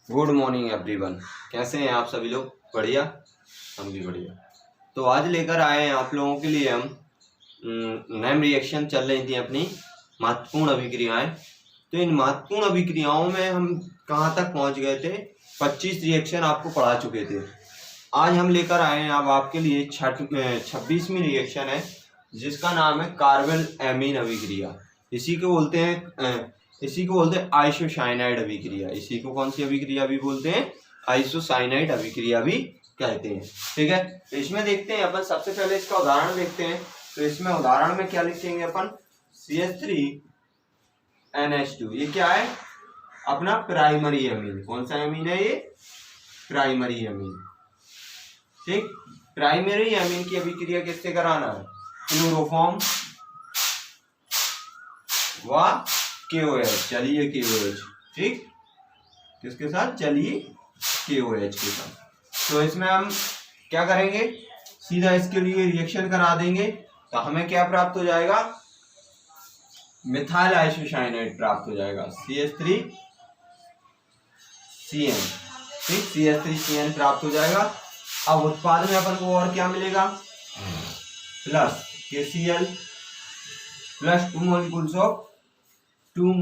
Good morning everyone. कैसे हैं आप सभी लोग? बढ़िया, हम भी बढ़िया। तो आज लेकर आए हैं आप लोगों के लिए हम नैम रिएक्शन चल रही थी अपनी महत्वपूर्ण अभिक्रियाएं। तो इन महत्वपूर्ण अभिक्रियाओं में हम कहाँ तक पहुंच गए थे? 25 रिएक्शन आपको पढ़ा चुके थे। आज हम लेकर आए हैं अब आपके लिए 26वीं रिएक्शन है, जिसका नाम है कार्बन एमीन अभिक्रिया। इसी को बोलते हैं आइसोसाइनाइड अभिक्रिया। इसी को कौन सी अभिक्रिया भी बोलते हैं? आइसोसाइनाइड अभिक्रिया भी कहते हैं। ठीक है, तो इसमें देखते हैं अपन सबसे पहले इसका उदाहरण देखते हैं। तो इसमें उदाहरण में क्या लिखेंगे अपन? CH3NH2। ये क्या है? अपना प्राइमरी एमीन। कौन सा एमीन है ये? Primary amine. ठीक, प्राइमरी एमीन की अभिक्रिया किससे कराना है? क्लोरोफॉर्म व KOH। चलिए KOH, ठीक, किसके साथ? चलिए KOH के साथ। तो इसमें हम क्या करेंगे? सीधा इसके लिए रिएक्शन करा देंगे। तो हमें क्या प्राप्त हो जाएगा? मिथाइल आइसोसाइनाइड प्राप्त हो जाएगा, CH3CN। ठीक, CH3CN प्राप्त हो जाएगा। अब उत्पाद में अपन को और क्या मिलेगा? Plus KCl plus 3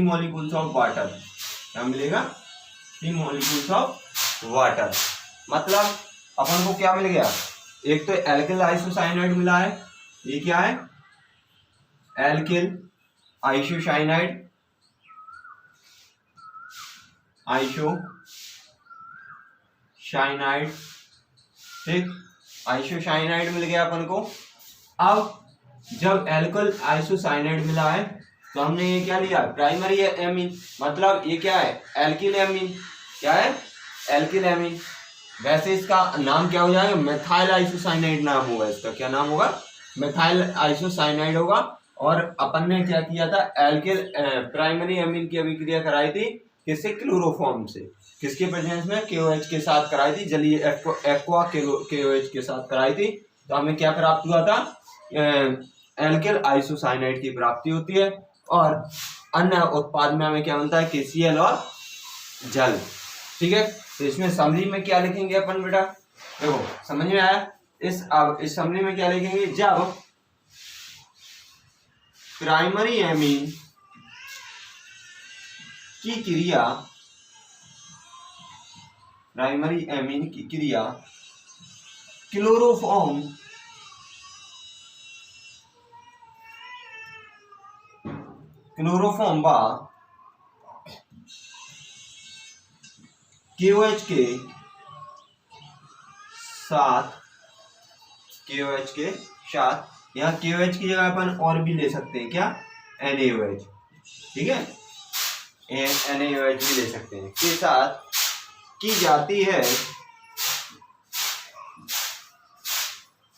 molecules of water. क्या मिलेगा? 3 मॉलिक्यूल्स ऑफ वाटर। मतलब अपन को क्या मिल गया? एक तो एल्किल आइसोसाइनाइड मिला है। ये क्या है? एल्किल आइसोसाइनाइड, ठीक, आइसोसाइनाइड मिल गया अपन को। अब जब एल्किल आइसोसाइनाइड मिला है तो हमने ये क्या लिया? Primary amine. मतलब ये क्या है? Alkyl amine. क्या है? Alkyl amine. वैसे इसका नाम क्या हो जाएगा? मेथाइल आइसोसाइनाइड नाम होगा इसका। क्या नाम होगा? मेथाइल आइसोसाइनाइड होगा। और अपन ने क्या किया था? एल्किल प्राइमरी एमीन की अभिक्रिया कराई थी। किससे? क्लोरोफॉर्म से। किसके प्रेजेंस में? KOH के साथ कराई थी। जलीय एक्वा KOH के साथ कराई थी। तो हमें क्या प्राप्त हुआ था? एल्किल आइसोसाइनाइड की प्राप्ति होती है। और अन्य उत्पाद में हमें क्या बनता है? KCl और जल। ठीक है, तो इसमें समरी में क्या लिखेंगे अपन बेटा? देखो, समझ में आया? इस समरी में क्या लिखेंगे? जब प्राइमरी एमीन की क्रिया क्लोरोफॉर्म व KOH के साथ, यहाँ KOH की जगह अपन और भी ले सकते हैं। क्या? NaOH। ठीक है, NaOH भी ले सकते हैं। के साथ की जाती है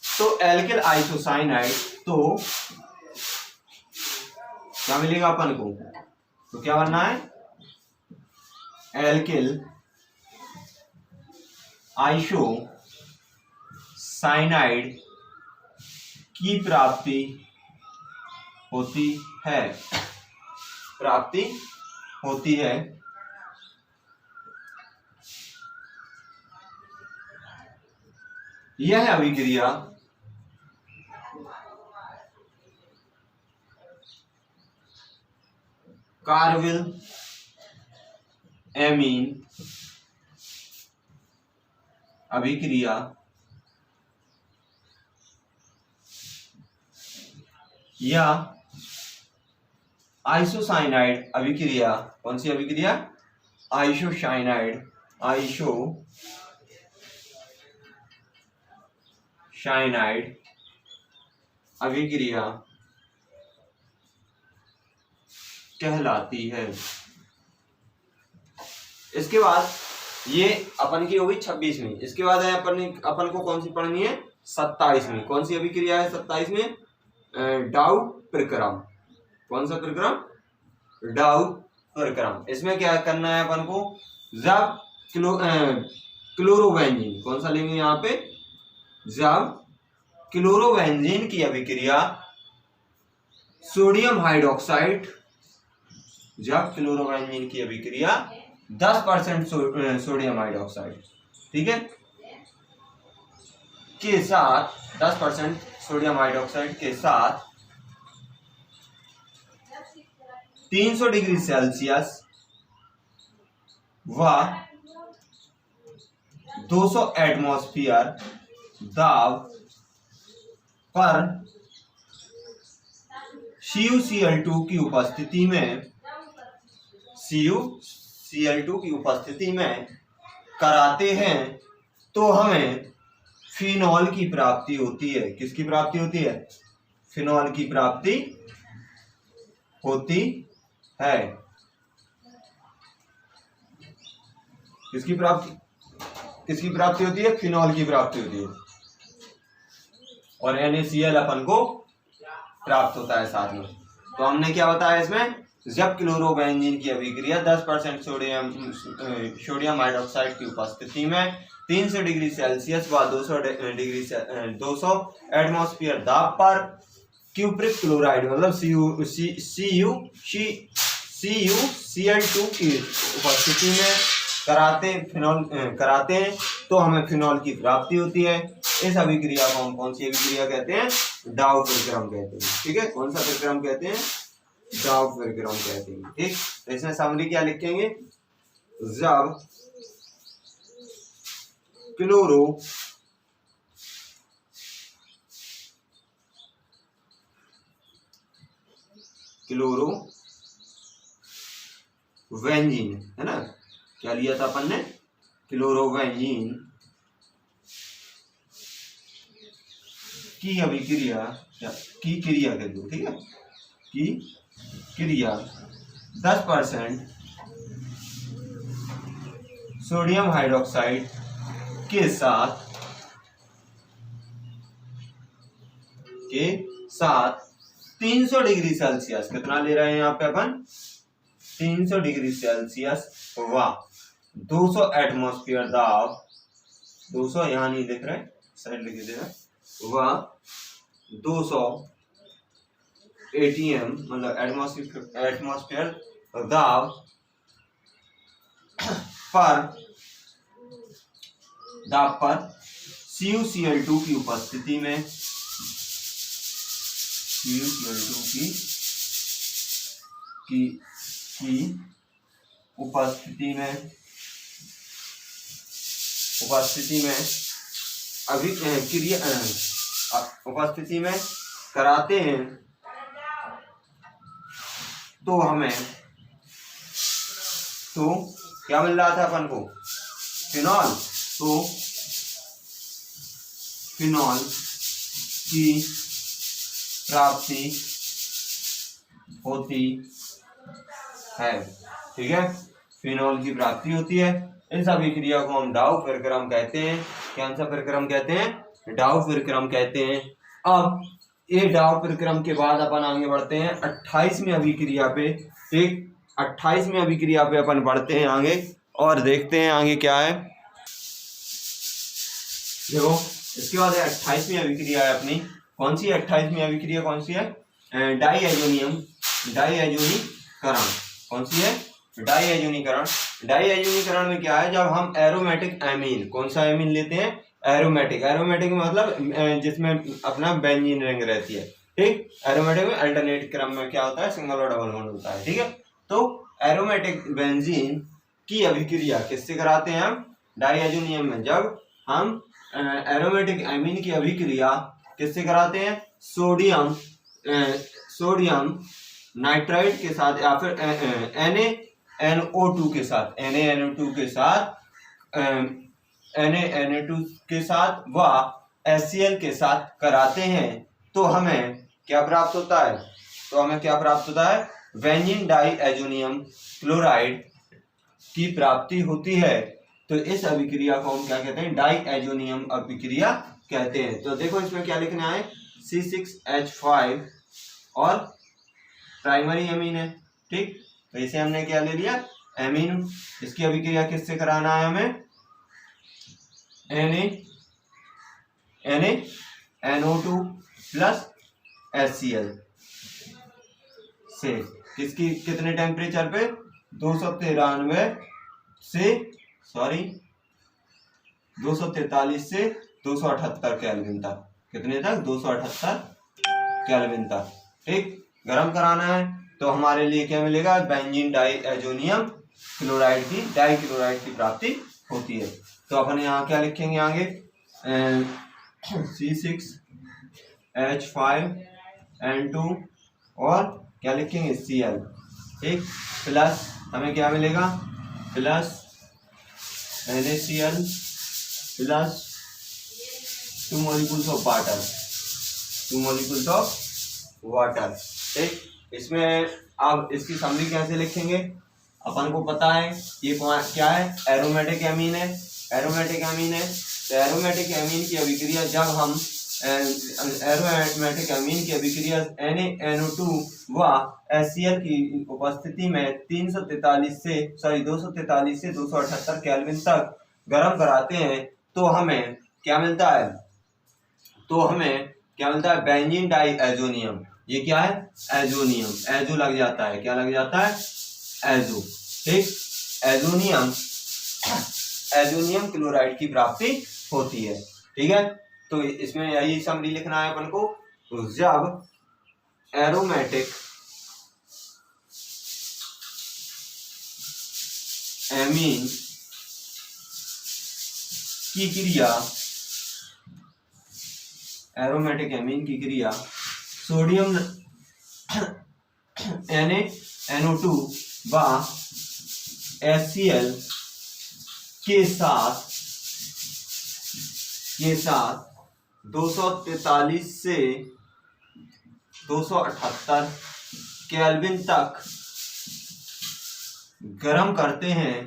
तो एल्किल आइसोसाइनाइड, तो क्या मिलेगा अपन को? तो क्या बनना है? एल्किल आइसोसाइनाइड की प्राप्ति होती है। यह अभिक्रिया कार्बिल एमीन अभिक्रिया या आइसोसाइनाइड अभिक्रिया। कौन सी अभिक्रिया? आइसोसाइनाइड अभिक्रिया कहलाती है। इसके बाद ये अपन की होगी 26वीं। इसके बाद है अपन को कौन सी पढ़नी है? 27वीं। कौन सी अभिक्रिया है 27वीं? डाउ प्रक्रम। कौन सा प्रक्रम? डाउ प्रक्रम। इसमें क्या करना है अपन को? जब क्लोरोबेंजीन, कौन सा लेंगे यहाँ पे? जब क्लोरोबेंजीन की अभिक्रिया सोडियम हाइड्रोक्साइड, जब क्लोरोबेंजीन की अभिक्रिया 10% सोडियम हाइड्रोक्साइड, ठीक है, के साथ 10% सोडियम हाइड्रोक्साइड के साथ 300 डिग्री सेल्सियस व 200 एटमॉस्फेयर दाब पर CuCl2 की उपस्थिति में CuCl2 की उपस्थिति में कराते हैं तो हमें फिनॉल की प्राप्ति होती है। किसकी प्राप्ति होती है? फिनॉल की प्राप्ति होती है। किसकी प्राप्ति होती है? फिनॉल की प्राप्ति होती है। और NaCl अपन को प्राप्त होता है साथ में। तो हमने क्या बताया इसमें, जब क्लोरोबेंजीन की अभिक्रिया 10% सोडियम हाइड्रोक्साइड की उपस्थिति में 300 डिग्री सेल्सियस व 200 एटमॉस्फेयर दाब पर क्यूप्रिक क्लोराइड मतलब CuCl2 की उपस्थिति में कराते हैं तो हमें फिनॉल की प्राप्ति होती है। इस अभिक्रिया को हम कौन सी अभिक्रिया कहते हैं? डाउ प्रक्रम कहते हैं। ठीक है, कौन सा प्रक्रम कहते हैं? डाउ प्रक्रम कहते हैं। ठीक, तो इसमें समरी क्या लिखेंगे? जब क्लोरोवेंजीन, है ना, क्या लिया था अपन ने? क्लोरोवेंजीन की अभिक्रिया की क्रिया कर दो, ठीक है, की क्रिया 10% सोडियम हाइड्रोक्साइड के साथ 300 डिग्री सेल्सियस, कितना ले रहे हैं यहाँ पे अपन? 300 डिग्री सेल्सियस व 200 एटमॉस्फेयर दाब, 200 यहाँ नहीं लिख रहे, साइड लिख देना, व 200 ATM मतलब एटमॉस्फेयर दाब पर CuCl2 की उपस्थिति में उपस्थिति में कराते हैं तो हमें तो क्या मिल रहा था अपन को? फिनॉल। तो फिनॉल की प्राप्ति होती है। ठीक है, फिनॉल की प्राप्ति होती है। इस अभिक्रिया को हम डाउ प्रक्रम कहते हैं। कौन सा प्रक्रम कहते हैं? डाउ प्रक्रम कहते हैं। अब ये डाउ प्रक्रम के बाद अपन आगे बढ़ते हैं 28वीं अभिक्रिया पे। ठीक, 28वीं अभिक्रिया पे अपन बढ़ते हैं आगे और देखते हैं आगे क्या है। देखो, इसके बाद 28वीं अभिक्रिया है अपनी। कौन सी 28वीं अभिक्रिया कौन सी है? डाईएजोनीकरण। कौन सी है? डाईएजोनीकरण। डाईएजोनीकरण में क्या है? जब हम एरोमेटिक एमीन, कौन सा एमीन लेते हैं? एरोमेटिक। एरोमेटिक मतलब जिसमें अपना बेंजीन रिंग रहती है। ठीक, एरोमेटिक में अल्टरनेट क्रम में क्या होता है? सिंगल और डबल बॉन्ड होता है। ठीक है, तो एरोमेटिक बेंजीन की अभिक्रिया किससे कराते हैं हम? डाईएजोनियम में। जब हम एरोमेटिक एमीन की अभिक्रिया किससे कराते हैं? सोडियम नाइट्राइड के साथ या फिर NaNO2 के साथ, NaNO2 के साथ व HCl के साथ कराते हैं तो हमें क्या प्राप्त होता है? बेंजीन डाईएजोनियम क्लोराइड की प्राप्ति होती है। तो इस अभिक्रिया को हम क्या कहते हैं? डाईएजोनियम अभिक्रिया कहते हैं। तो देखो इसमें क्या लिखना है? C6H5 और प्राइमरी एमीन है। ठीक, तो इसे हमने क्या ले लिया? एमीन। इसकी अभिक्रिया किससे कराना है हमें? NaNO2 प्लस HCl से। किसकी कितने टेम्परेचर पे? 293 से 243 से 278 केल्विन तक। कितने तक? 278 केल्विन तक। ठीक, गर्म कराना है तो हमारे लिए क्या मिलेगा? बेंजीन डाइएजोनियम क्लोराइड की डाइक्लोराइड की प्राप्ति होती है। तो अपन यहाँ क्या लिखेंगे आगे? C6H5N2 और क्या लिखेंगे? Cl। ठीक, प्लस हमें क्या मिलेगा? Plus NaCl plus 2 molecules of water, 2 molecules of water. ठीक, इसमें अब इसकी समरी कैसे लिखेंगे? अपन को पता है ये क्या है? एरोमेटिक एमीन है। एरोमेटिक एमीन है तो एरोमेटिक एमीन की अभिक्रिया जब हम एरोमेटिक एमीन की अभिक्रिया NaNO2 व HCl की उपस्थिति में 243 से 278 केल्विन तक गर्म कराते हैं तो हमें क्या मिलता है? Benzene diazonium. ये क्या है? एजोनियम। एजो लग जाता है। क्या लग जाता है? एजो। ठीक, एजोनियम क्लोराइड की प्राप्ति होती है। ठीक है, तो इसमें यही समरी लिखना है अपन को। तो जब एरोमेटिक एमीन की क्रिया सोडियम NaNO2 व HCl के साथ 243 से 278 केल्विन तक गर्म करते हैं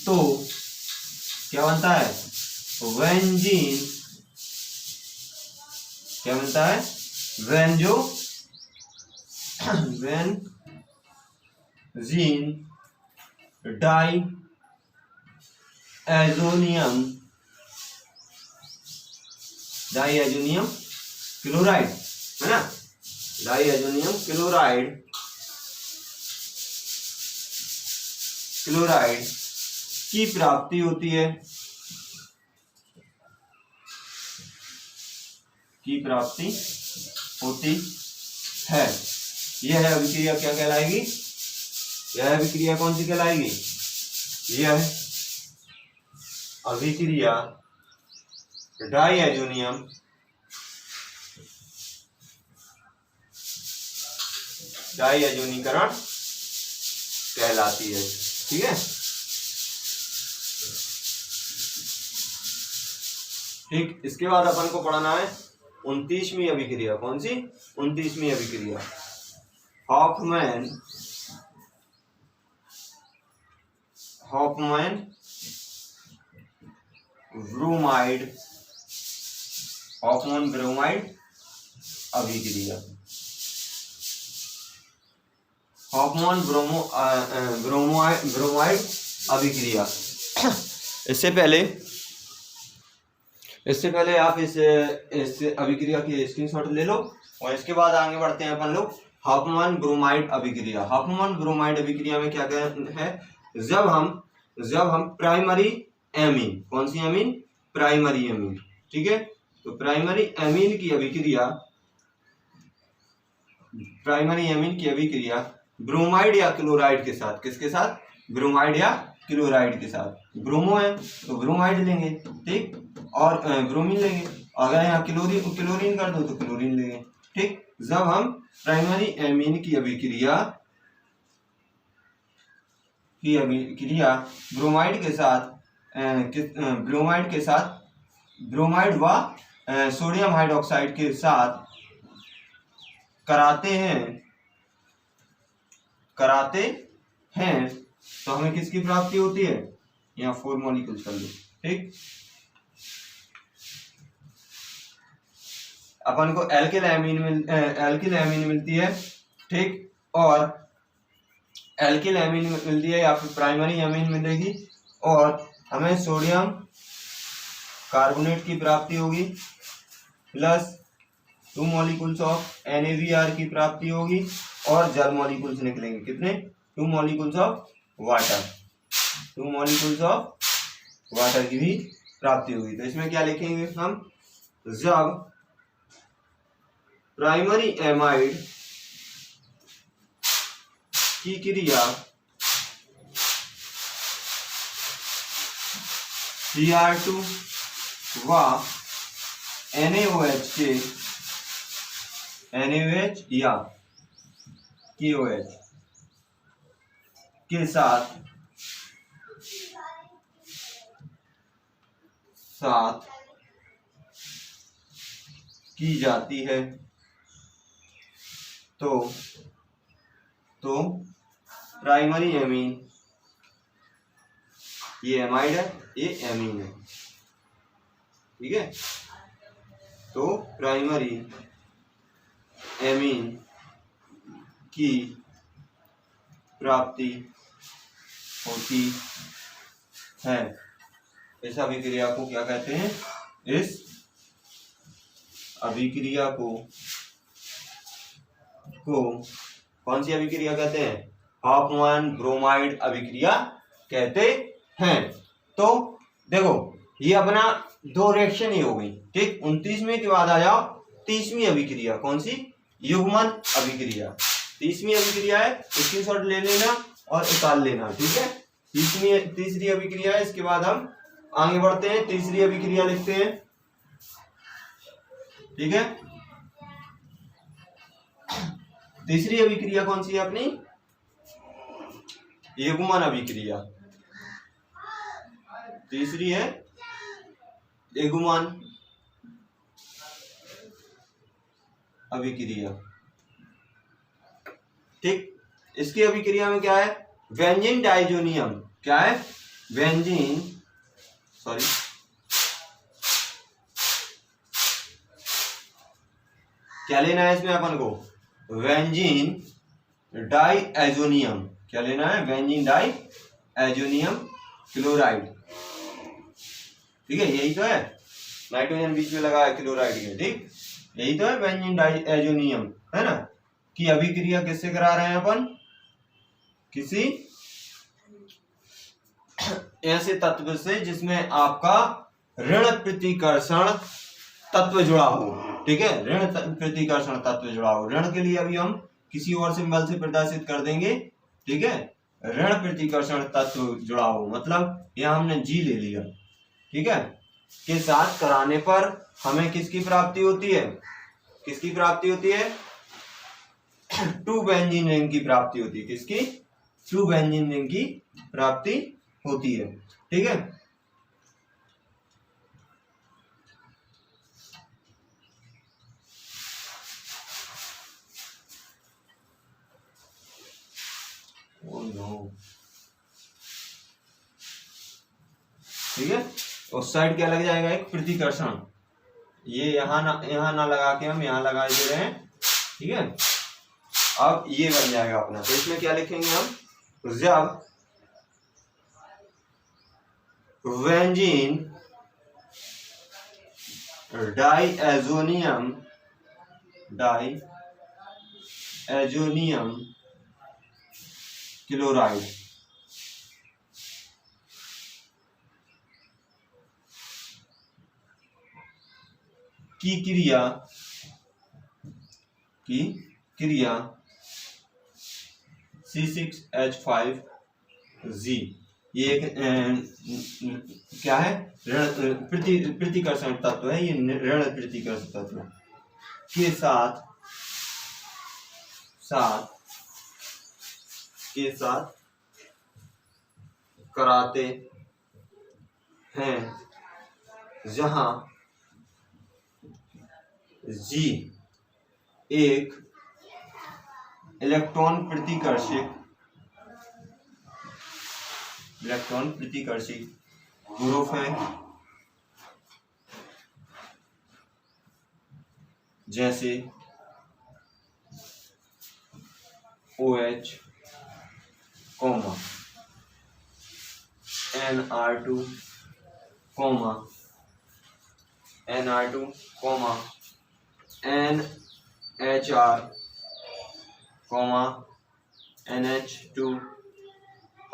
तो क्या बनता है? बेंजीन। क्या बनता है? बेंजीन डाइएजोनियम क्लोराइड है ना? डाइएजोनियम क्लोराइड की प्राप्ति होती है। यह अभिक्रिया क्या कहलाएगी? यह अभिक्रिया कौन सी कहलाएगी? यह अभिक्रिया डाइएजोनीकरण कहलाती है। ठीक है, ठीक। इसके बाद अपन को पढ़ना है 29वीं अभिक्रिया। कौन सी? 29वीं अभिक्रिया हॉफमैन ब्रोमाइड अभिक्रिया। हॉफमैन ब्रोमाइड अभिक्रिया। इससे पहले आप इस अभिक्रिया की स्क्रीनशॉट ले लो और इसके बाद आगे बढ़ते हैं अपन लोग हॉफमैन ब्रोमाइड अभिक्रिया। हॉफमैन ब्रोमाइड अभिक्रिया में क्या है? जब हम प्राइमरी एमीन, कौन सी एमीन? Primary amine. ठीक है, तो प्राइमरी एमीन की अभिक्रिया ब्रोमाइड या क्लोराइड के साथ, किसके साथ? ब्रोमाइड या क्लोराइड के साथ। ब्रोमो है तो ब्रोमाइड लेंगे, ठीक, और ब्रोमीन लेंगे। अगर यहाँ क्लोरीन कर दो तो क्लोरीन लेंगे। ठीक, जब हम प्राइमरी एमीन की अभिक्रिया ब्रोमाइड के साथ ब्रोमाइड व सोडियम हाइड्रोक्साइड के साथ कराते हैं तो हमें किसकी प्राप्ति होती है? यहाँ 4 मॉलिक्यूल्स कर लो। ठीक, अपन को एल्किल एमीन मिलती है। ठीक, और एल्किल एमीन मिलती है या फिर प्राइमरी एमीन मिलेगी और हमें सोडियम कार्बोनेट की प्राप्ति होगी प्लस 2 मॉलिक्यूल्स ऑफ NaBr की प्राप्ति होगी और जल मॉलिक्यूल्स निकलेंगे कितने 2 molecules of water 2 molecules of water की भी प्राप्ति होगी। तो इसमें क्या लिखेंगे हम, जब प्राइमरी एमाइड की क्रिया Cr2 व NaOH या KOH के साथ की जाती है तो प्राइमरी एमीन, ये एमाइड है ये एमीन है, ठीक है। तो प्राइमरी एमीन की प्राप्ति होती है। इस अभिक्रिया को क्या कहते हैं, इस अभिक्रिया को कौन सी अभिक्रिया कहते हैं, हॉफमैन ब्रोमाइड अभिक्रिया कहते हैं। तो देखो ये अपना 2 रिएक्शन ही हो गई, ठीक। 29वें के बाद आ जाओ 30वीं अभिक्रिया, कौन सी, युग्मन अभिक्रिया। 30वीं अभिक्रिया है, स्क्रीनशॉट ले लेना और निकाल लेना, ठीक है। तीसरी अभिक्रिया है, इसके बाद हम आगे बढ़ते हैं, तीसरी अभिक्रिया लिखते हैं, ठीक है। तीसरी अभिक्रिया कौन सी है अपनी, युग्मन अभिक्रिया। तीसरी है युग्मन अभिक्रिया, ठीक। इसकी अभिक्रिया में क्या है, बेंजीन डाइजोनियम, क्या है, बेंजीन, सॉरी क्या लेना है इसमें अपन को, बेंजीन डाइएजोनियम, क्या लेना है, बेंजीन डाइएजोनियम क्लोराइड, ठीक है। यही तो है, नाइट्रोजन बीच में लगा है क्लोराइड के, ठीक, यही तो है बेंजीन डाइएजोनियम, है ना। कि अभिक्रिया किससे करा रहे हैं अपन, किसी ऐसे तत्व से जिसमें आपका ऋण प्रतिकर्षण तत्व जुड़ा हो, ठीक है, ऋण प्रतिकर्षण तत्व जुड़ा हो। ऋण के लिए अभी हम किसी और सिंबल से प्रदर्शित कर देंगे, ठीक है। ऋण प्रतिकर्षण तत्व जुड़ा हो मतलब यहाँ हमने जी ले लिया, ठीक है, के साथ कराने पर हमें किसकी प्राप्ति होती है, किसकी प्राप्ति होती है, 2 बेंजीन रिंग की प्राप्ति होती है, किसकी, 2 बेंजीन रिंग की प्राप्ति होती है, ठीक है। ठीक है, उस साइड क्या लग जाएगा, एक प्रतिकर्षण, ये यहाँ ना लगा के हम यहाँ लगा दे रहे हैं, ठीक है। अब ये बन जाएगा अपना, तो इसमें क्या लिखेंगे हम, जब बेंजीन डाइएजोनियम क्लोराइड की क्रिया C6H5G, ये एक क्या है, प्रतिकर्षण तत्व है, ये ऋण प्रतिकर्षण तत्व के साथ कराते हैं, जहां G एक इलेक्ट्रॉन प्रतिकर्षी ग्रुप है, जैसे OH, NR2, NR2, NHR, NH2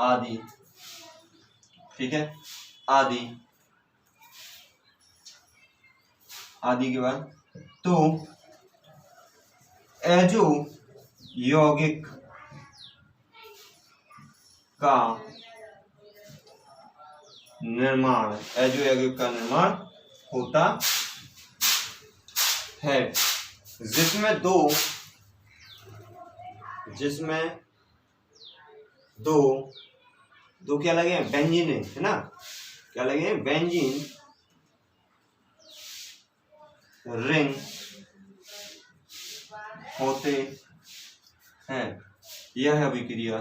आदि, ठीक है, आदि के बाद तो एजो यौगिक का निर्माण होता है, जिसमें दो क्या लगे हैं, बेंजीन है ना, क्या लगे हैं, बेंजीन रिंग होते हैं। यह अभिक्रिया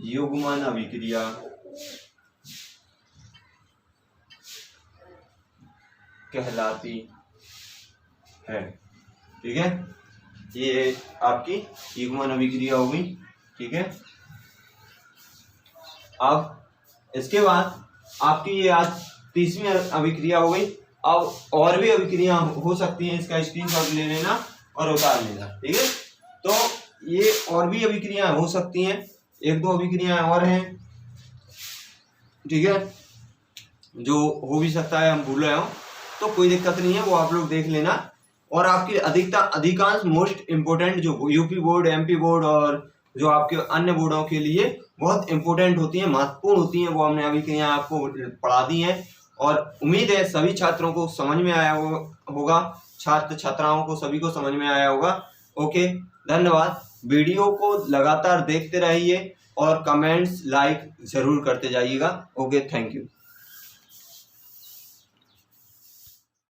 युग्मन अभिक्रिया कहलाती है, ठीक है। ये आपकी युग्मन अभिक्रिया हो गई, ठीक है। अब इसके बाद आपकी ये आज 30वीं अभिक्रिया हो गई। अब और भी अभिक्रिया हो सकती हैं, इसका स्क्रीनशॉट ले लेना और उतार लेना, ठीक है। तो ये और भी अभिक्रियाएं हो सकती हैं, 1-2 अभिक्रियाएं और हैं, ठीक है, जो हो भी सकता है हम भूल रहे हो, तो कोई दिक्कत नहीं है, वो आप लोग देख लेना। और आपकी अधिकांश मोस्ट इम्पोर्टेंट जो यूपी बोर्ड, एमपी बोर्ड और जो आपके अन्य बोर्डों के लिए बहुत इंपॉर्टेंट होती हैं, महत्वपूर्ण होती हैं, वो हमने अभिक्रियाएं आपको पढ़ा दी हैं। और उम्मीद है सभी छात्रों को समझ में आया होगा, छात्र छात्राओं को सभी को समझ में आया होगा। ओके, धन्यवाद। वीडियो को लगातार देखते रहिए और कमेंट्स लाइक जरूर करते जाइएगा। Okay, thank you.